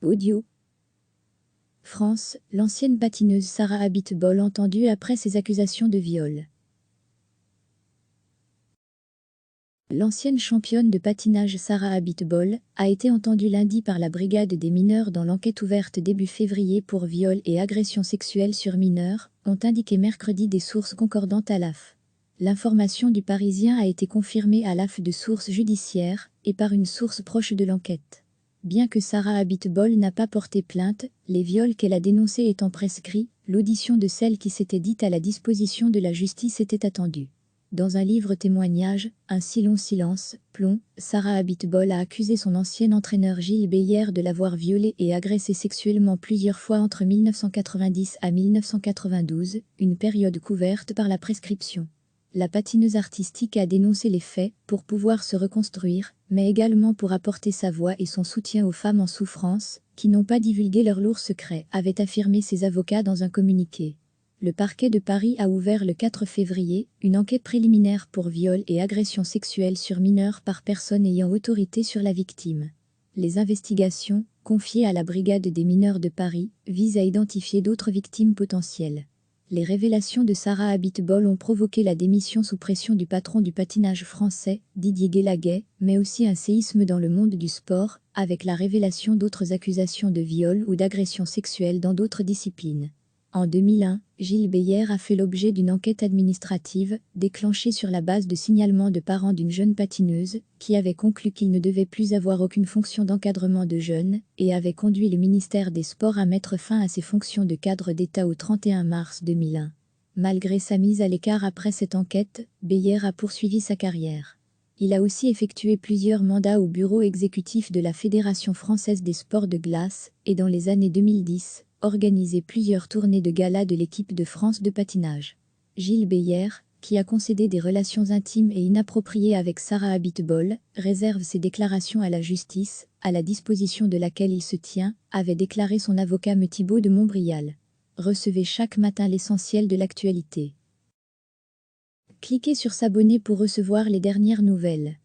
Audio. France, l'ancienne patineuse Sarah Abitbol entendue après ses accusations de viol. L'ancienne championne de patinage Sarah Abitbol a été entendue lundi par la brigade des mineurs dans l'enquête ouverte début février pour viol et agression sexuelle sur mineurs, ont indiqué mercredi des sources concordantes à l'AF. L'information du Parisien a été confirmée à l'AF de sources judiciaires et par une source proche de l'enquête. Bien que Sarah Abitbol n'a pas porté plainte, les viols qu'elle a dénoncés étant prescrits, l'audition de celle qui s'était dite à la disposition de la justice était attendue. Dans un livre témoignage, Un si long silence, plomb, Sarah Abitbol a accusé son ancien entraîneur Gilles Beyer de l'avoir violée et agressée sexuellement plusieurs fois entre 1990 à 1992, une période couverte par la prescription. La patineuse artistique a dénoncé les faits pour pouvoir se reconstruire, mais également pour apporter sa voix et son soutien aux femmes en souffrance, qui n'ont pas divulgué leurs lourds secrets, avaient affirmé ses avocats dans un communiqué. Le parquet de Paris a ouvert le 4 février une enquête préliminaire pour viol et agression sexuelle sur mineurs par personne ayant autorité sur la victime. Les investigations, confiées à la brigade des mineurs de Paris, visent à identifier d'autres victimes potentielles. Les révélations de Sarah Abitbol ont provoqué la démission sous pression du patron du patinage français, Didier Guélaguet, mais aussi un séisme dans le monde du sport, avec la révélation d'autres accusations de viol ou d'agression sexuelle dans d'autres disciplines. En 2001, Gilles Beyer a fait l'objet d'une enquête administrative, déclenchée sur la base de signalements de parents d'une jeune patineuse, qui avait conclu qu'il ne devait plus avoir aucune fonction d'encadrement de jeunes, et avait conduit le ministère des Sports à mettre fin à ses fonctions de cadre d'État au 31 mars 2001. Malgré sa mise à l'écart après cette enquête, Beyer a poursuivi sa carrière. Il a aussi effectué plusieurs mandats au bureau exécutif de la Fédération française des sports de glace, et dans les années 2010, organisé plusieurs tournées de gala de l'équipe de France de patinage. Gilles Beyer, qui a concédé des relations intimes et inappropriées avec Sarah Abitbol, réserve ses déclarations à la justice, à la disposition de laquelle il se tient, avait déclaré son avocat M. Thibault de Montbrial. Recevez chaque matin l'essentiel de l'actualité. Cliquez sur s'abonner pour recevoir les dernières nouvelles.